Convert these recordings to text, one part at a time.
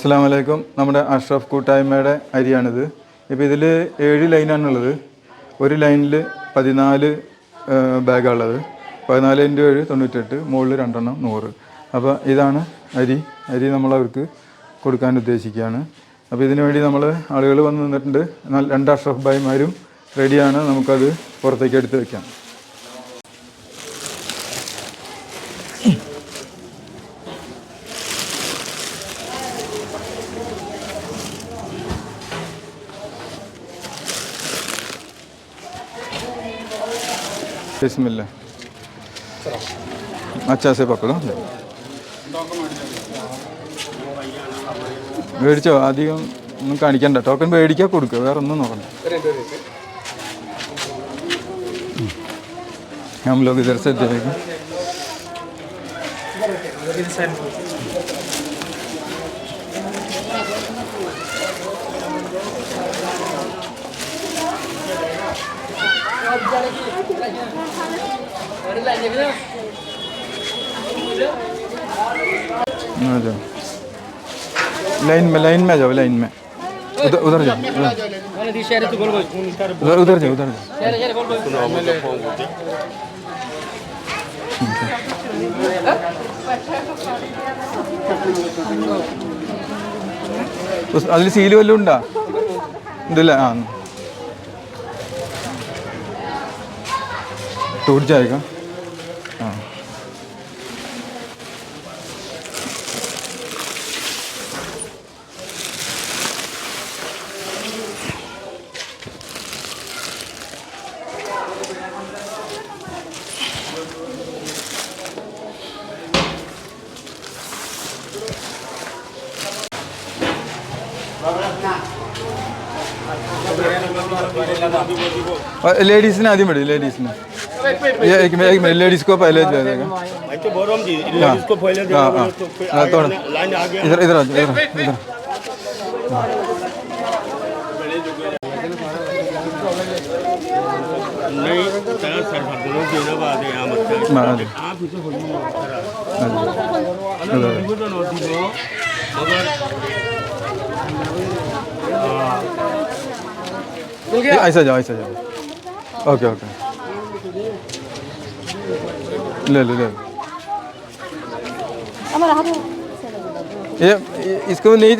അസ്സലാമു അലൈക്കും. നമ്മുടെ അഷ്റഫ് കൂട്ടായ്മയുടെ അരിയാണിത്. ഇപ്പോൾ ഇതിൽ 7 ലൈനാണുള്ളത്. ഒരു ലൈനിൽ 14 ബാഗാണുള്ളത്. 14 × 7 98, മുകളിൽ 2 എണ്ണം 100. അപ്പോൾ ഇതാണ് അരി നമ്മളവർക്ക് കൊടുക്കാൻ ഉദ്ദേശിക്കുകയാണ്. അപ്പോൾ ഇതിനു വേണ്ടി നമ്മൾ ആളുകൾ വന്ന് നിന്നിട്ടുണ്ട്. 2 അഷ്റഫ് ഭായിമാരും റെഡിയാണ്. നമുക്കത് പുറത്തേക്ക് എടുത്ത് വയ്ക്കാം. बिस्मिल्लाह. अच्छा से पकड़ो. മേടിച്ചോ? അധികം ഒന്നും കാണിക്കണ്ട. ടോക്കൺ മേടിക്കാൻ കൊടുക്കുക, വേറെ ഒന്നും നോക്കണ്ട. हम लोग इधर से जाएंगे. लाइन में जाओ. लाइन में उधर जाओ. उधर जाओ. അതിൽ സീല് വല്ലതും ഉണ്ടാ? ഇതല്ല. टूट जाएगा. हाँ. लेडीज ने आदि बड़ी लेडीज ने एक मिनट लेडीज को पहले दे देगा. लेडीज को पहले दे. थोड़ा इधर इधर इधर इधर. नहीं सर दोनों देना बात है यहां मत आप इसे मगर ऐसा जाओ. ओके. ले ये इसको नहीं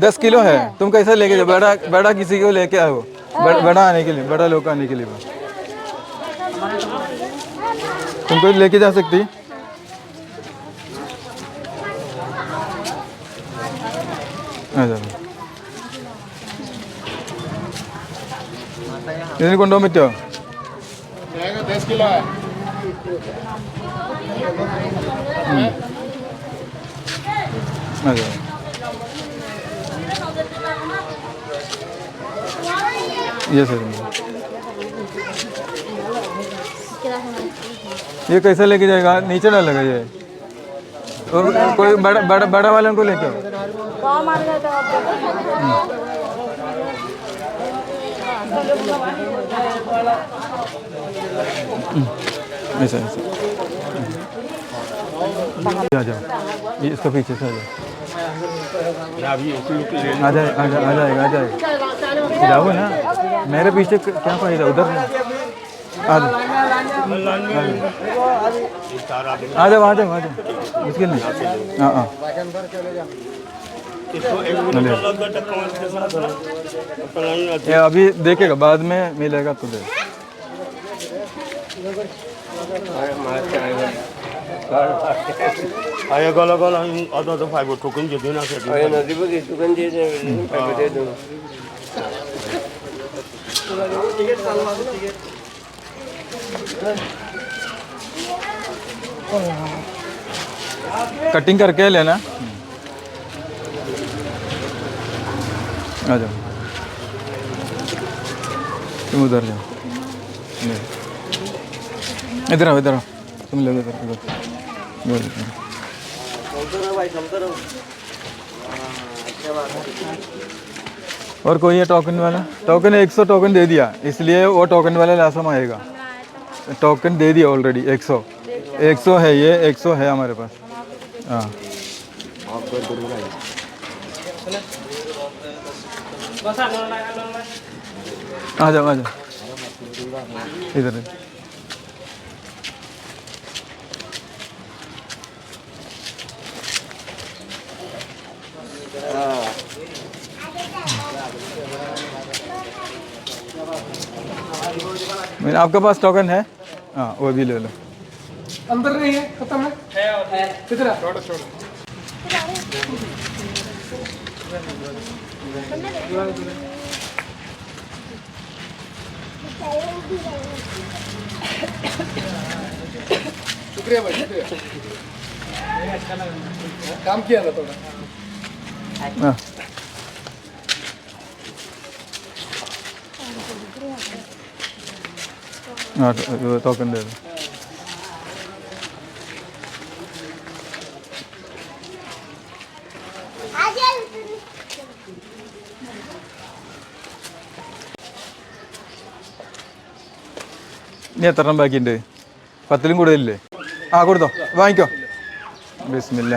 10 किलो है. तुम कैसा लेके जाओ? बड़ा किसी को लेके आओ. बड़ा आने के लिए, बड़ा लोग आने के लिए तुमको लेके जा सकती. ഇതിന് കൊണ്ടുപോകാൻ പറ്റുമോ? 10 കിലോ. अरे ये सर ये कैसा लेके जाएगा? नीचे डालेगा ये. और कोई बड़ा वाले को लेके ऐसा आ जाओ. ये इसका पीछे से आ जाएगा. जाओ ना. मेरे पीछे क्या फायदा? उधर आ जाओ. मुश्किल नहीं. हाँ. अभी देखेगा, बाद में मिलेगा तो दे. आया गला आधा तो 5 टोकन दे देना. आया नदी पे टोकन दे दे. 5 दे दो. कटिंग करके लेना. आ जाओ. तुम उधर जाओ. इधर आओ. तुम ले इधर. और कोई है टोकन वाला? टोकन 100 टोकन दे दिया, इसलिए वो टोकन वाला लासम आएगा. टोकन दे दिया ऑलरेडी. 100 है. ये 100 है हमारे पास. हाँ. आ जाओ इधर। आपके पास टोकन है? हाँ वो भी ले लो। अंदर नहीं है, खत्म है कितना? शुक्रिया भाई, शुक्रिया। काम किया ना थोड़ा। हाँ टोकन दे दो। ഇനി എത്ര എണ്ണം ബാക്കിയുണ്ട്? 10ലും കൂടുതലില്ലേ? ആ കൊടുത്തോ, വാങ്ങിക്കോ. ബിസ്മില്ല.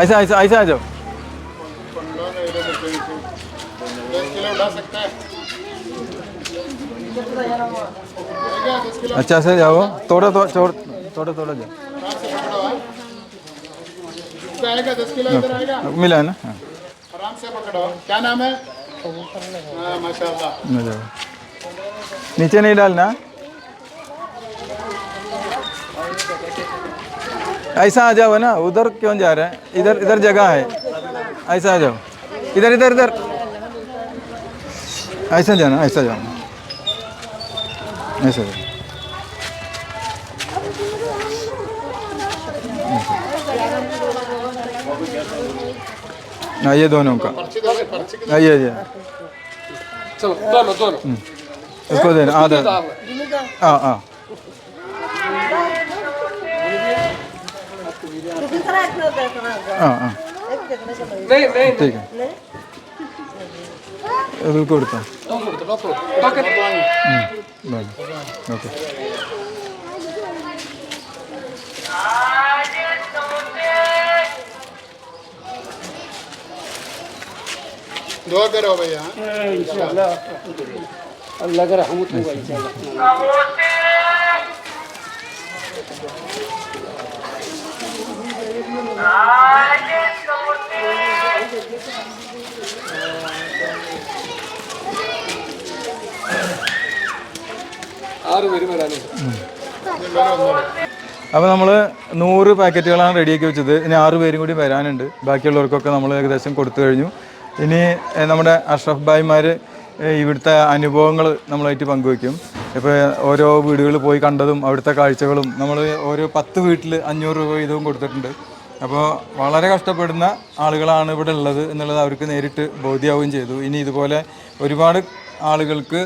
ऐसा ऐसा ऐसा आ जाओ। अच्छा से जाओ, थोड़ा थोड़ा थोड़ा थोड़ा जाओ। आएगा 10 किलो इधर आएगा। मिला है ना? हाँ आराम से पकड़ो। क्या नाम है? माशाल्लाह। नीचे नहीं डालना। ऐसा आ जाओ ना, उधर क्यों जा रहे हैं? इधर इधर जगह है, ऐसा आ जाओ। इधर इधर इधर ऐसा जाना, ऐसा जाना, ऐसा जाओ। हाँ ये दोनों का, आइए चलो दोनों दोनों इसको देना आधा। हाँ हाँ हाँ हाँ नहीं नहीं ठीक है, बिल्कुल കൊടുത്തോ. ഓക്കെ. दुआ करो भैया इंशाल्लाह, अल्लाह का रहमत होगा इंशाल्लाह। ആറ് പേര് വരാനേ. അപ്പോൾ നമ്മൾ 100 പാക്കറ്റുകളാണ് റെഡിയാക്കി വെച്ചത്. ഇനി 6 പേരും കൂടി വരാനുണ്ട്. ബാക്കിയുള്ളവർക്കൊക്കെ നമ്മൾ ഏകദേശം കൊടുത്തു കഴിഞ്ഞു. ഇനി നമ്മുടെ അഷ്റഫ് ഭായിമാർ ഇവിടുത്തെ അനുഭവങ്ങൾ നമ്മളായിട്ട് പങ്കുവയ്ക്കും. ഇപ്പോൾ ഓരോ വീടുകളിൽ പോയി കണ്ടതും അവിടുത്തെ കാഴ്ചകളും, നമ്മൾ ഓരോ 10 വീട്ടിൽ 500 രൂപ വീതവും കൊടുത്തിട്ടുണ്ട്. അപ്പോൾ വളരെ കഷ്ടപ്പെടുന്ന ആളുകളാണ് ഇവിടെ ഉള്ളത് എന്നുള്ളത് അവർക്ക് നേരിട്ട് ബോധ്യമാവുകയും ചെയ്തു. ഇനി ഇതുപോലെ ഒരുപാട് ആളുകൾക്ക്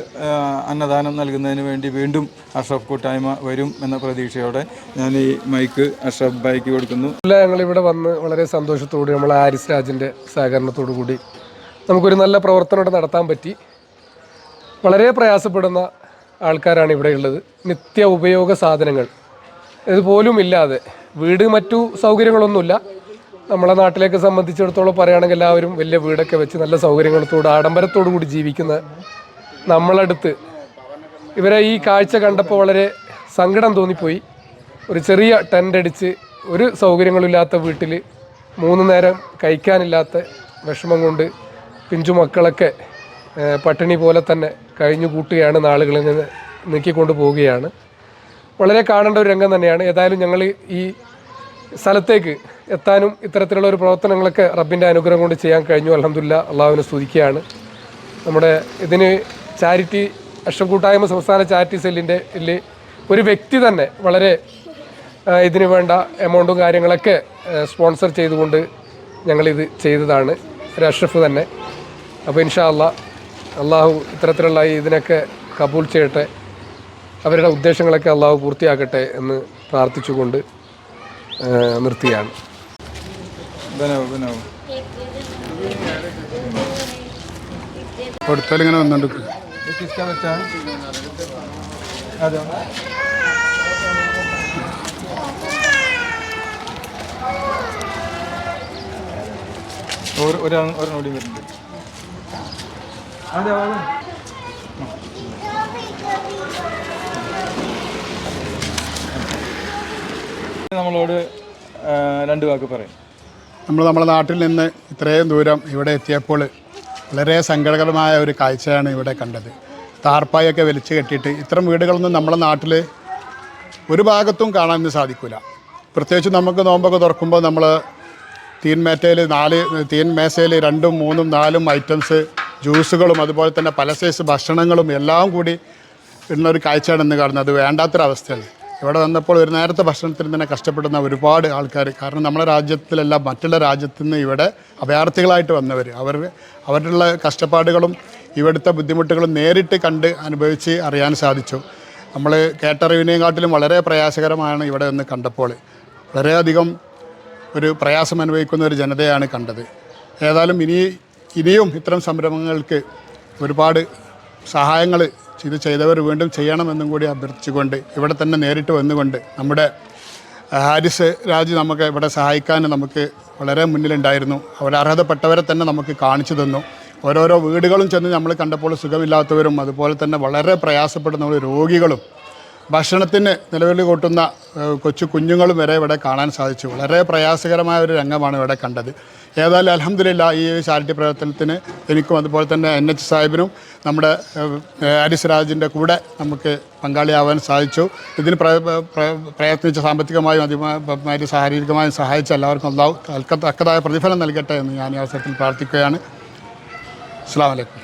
അന്നദാനം നൽകുന്നതിന് വേണ്ടി വീണ്ടും അഷ്റഫ് കൂട്ടായ്മ വരും എന്ന പ്രതീക്ഷയോടെ ഞാൻ ഈ മൈക്ക് അഷ്റഫ് ഭായിക്ക് കൊടുക്കുന്നു. ഞങ്ങളിവിടെ വന്ന് വളരെ സന്തോഷത്തോടെ നമ്മൾ ആരിസ് രാജിൻ്റെ സഹകരണത്തോടു കൂടി നമുക്കൊരു നല്ല പ്രവർത്തനം ഇവിടെ നടത്താൻ പറ്റി. വളരെ പ്രയാസപ്പെടുന്ന ആൾക്കാരാണ് ഇവിടെ ഉള്ളത്. നിത്യ ഉപയോഗ സാധനങ്ങൾ ഇതുപോലും ഇല്ലാതെ, വീട് മറ്റു സൗകര്യങ്ങളൊന്നുമില്ല. നമ്മളെ നാട്ടിലേക്ക് സംബന്ധിച്ചിടത്തോളം പറയുകയാണെങ്കിൽ എല്ലാവരും വലിയ വീടൊക്കെ വെച്ച് നല്ല സൗകര്യങ്ങളത്തോട് ആഡംബരത്തോടു കൂടി ജീവിക്കുന്ന നമ്മളടുത്ത് ഇവരെ ഈ കാഴ്ച കണ്ടപ്പോൾ വളരെ സങ്കടം തോന്നിപ്പോയി. ഒരു ചെറിയ ടെൻ്റ് അടിച്ച് ഒരു സൗകര്യങ്ങളില്ലാത്ത വീട്ടിൽ 3 നേരം കഴിക്കാനില്ലാത്ത വിഷമം കൊണ്ട് പിഞ്ചു മക്കളൊക്കെ പട്ടിണി പോലെ തന്നെ കഴിഞ്ഞു കൂട്ടുകയാണ്, നാളുകളിൽ നിന്ന് നീക്കിക്കൊണ്ട് പോവുകയാണ്. വളരെ കാണേണ്ട ഒരു രംഗം തന്നെയാണ്. ഏതായാലും ഞങ്ങൾ ഈ സ്ഥലത്തേക്ക് എത്താനും ഇത്തരത്തിലുള്ള ഒരു പ്രവർത്തനങ്ങളൊക്കെ റബ്ബിൻ്റെ അനുഗ്രഹം കൊണ്ട് ചെയ്യാൻ കഴിഞ്ഞു. അൽഹംദുലില്ലാ, അള്ളാഹുവിനെ സ്തുതിക്കുകയാണ്. നമ്മുടെ ഇതിന് ചാരിറ്റി അഷ്റഫ് കൂട്ടായ്മ സംസ്ഥാന ചാരിറ്റി സെല്ലിൻ്റെ ഒരു വ്യക്തി തന്നെ വളരെ ഇതിന് വേണ്ട എമൗണ്ടും കാര്യങ്ങളൊക്കെ സ്പോൺസർ ചെയ്തുകൊണ്ട് ഞങ്ങളിത് ചെയ്തതാണ്, ഒരു അഷ്റഫ് തന്നെ. അപ്പോൾ ഇൻഷാ അള്ളാഹു ഇത്തരത്തിലുള്ള ഇതിനൊക്കെ കബൂൽ ചെയ്യട്ടെ, അവരുടെ ഉദ്ദേശങ്ങളൊക്കെ അള്ളാഹു പൂർത്തിയാക്കട്ടെ എന്ന് പ്രാർത്ഥിച്ചുകൊണ്ട് നിർത്തിയാണ്. കൊടുത്താൽ ഇങ്ങനെ വന്നുകൊണ്ട് ये किसका बच्चा है? आ जाओ। और नोड़ी വരുന്നുണ്ട്. आ जाओ. നമ്മളോട് രണ്ട് വാക്ക് പറയും. നമ്മുടെ നാട്ടിൽ നിന്ന് ഇത്രയും ദൂരം ഇവിടെ എത്തിയപ്പോൾ വളരെ സങ്കടകരമായ ഒരു കാഴ്ചയാണ് ഇവിടെ കണ്ടത്. താർപ്പായൊക്കെ വലിച്ചു കെട്ടിയിട്ട് ഇത്തരം വീടുകളൊന്നും നമ്മുടെ നാട്ടിൽ ഒരു ഭാഗത്തും കാണാൻ സാധിക്കില്ല. പ്രത്യേകിച്ച് നമുക്ക് നോമ്പൊക്കെ തുറക്കുമ്പോൾ നമ്മൾ തീൻ മേശയിൽ 2, 3, 4 ഐറ്റംസ് ജ്യൂസുകളും അതുപോലെ തന്നെ പല സൈസ് ഭക്ഷണങ്ങളും എല്ലാം കൂടി ഉള്ളൊരു കാഴ്ചയാണ് ഇന്ന് കാണുന്നത്. അത് വേണ്ടാത്തൊരവസ്ഥയാണ്. ഇവിടെ വന്നപ്പോൾ ഒരു നേരത്തെ ഭക്ഷണത്തിന് തന്നെ കഷ്ടപ്പെടുന്ന ഒരുപാട് ആൾക്കാർ, കാരണം നമ്മുടെ രാജ്യത്തിലല്ല മറ്റുള്ള രാജ്യത്തു നിന്ന് ഇവിടെ അഭയാർത്ഥികളായിട്ട് വന്നവർ, അവരുടെ കഷ്ടപ്പാടുകളും ഇവിടുത്തെ ബുദ്ധിമുട്ടുകളും നേരിട്ട് കണ്ട് അനുഭവിച്ച് അറിയാൻ സാധിച്ചു. നമ്മൾ കേട്ടറിവിനെക്കാട്ടിലും വളരെ പ്രയാസകരമാണ് ഇവിടെ നിന്ന് കണ്ടപ്പോൾ. വളരെയധികം ഒരു പ്രയാസം അനുഭവിക്കുന്ന ഒരു ജനതയാണ് കണ്ടത്. ഏതായാലും ഇനിയും ഇത്തരം സംരംഭങ്ങൾക്ക് ഒരുപാട് സഹായങ്ങൾ ഇത് ചെയ്തവർ വീണ്ടും ചെയ്യണമെന്നും കൂടി അഭ്യർത്ഥിച്ചുകൊണ്ട് ഇവിടെ തന്നെ നേരിട്ട് വന്നുകൊണ്ട് നമ്മുടെ ഹാരിസ് രാജ് നമുക്ക് ഇവിടെ സഹായിക്കാൻ നമുക്ക് വളരെ മുന്നിലുണ്ടായിരുന്നു. അർഹതപ്പെട്ടവരെ തന്നെ നമുക്ക് കാണിച്ചു തന്നു. ഓരോരോ വീടുകളും ചെന്ന് നമ്മൾ കണ്ടപ്പോൾ സുഖമില്ലാത്തവരും അതുപോലെ തന്നെ വളരെ പ്രയാസപ്പെടുന്ന രോഗികളും ഭക്ഷണത്തിന് നിലവിൽ കൂട്ടുന്ന കൊച്ചു കുഞ്ഞുങ്ങളും വരെ ഇവിടെ കാണാൻ സാധിച്ചു. വളരെ പ്രയാസകരമായ ഒരു രംഗമാണ് ഇവിടെ കണ്ടത്. ഏതായാലും അൽഹംദുലില്ലാഹ് ഈ ചാരിറ്റി പ്രവർത്തനത്തിന് എനിക്കും അതുപോലെ തന്നെ NH സാഹിബിനും നമ്മുടെ ഹാരിസ് രാജിൻ്റെ കൂടെ നമുക്ക് പങ്കാളിയാവാൻ സാധിച്ചു. ഇതിന് പ്രയത്നിച്ച സാമ്പത്തികമായും ശാരീരികമായും സഹായിച്ച എല്ലാവർക്കും അല്ലാഹു തക്കതായ പ്രതിഫലം നൽകട്ടെ എന്ന് ഞാൻ ഈ അവസരത്തിൽ പ്രാർത്ഥിക്കുകയാണ്. അസ്സലാമു അലൈക്കും.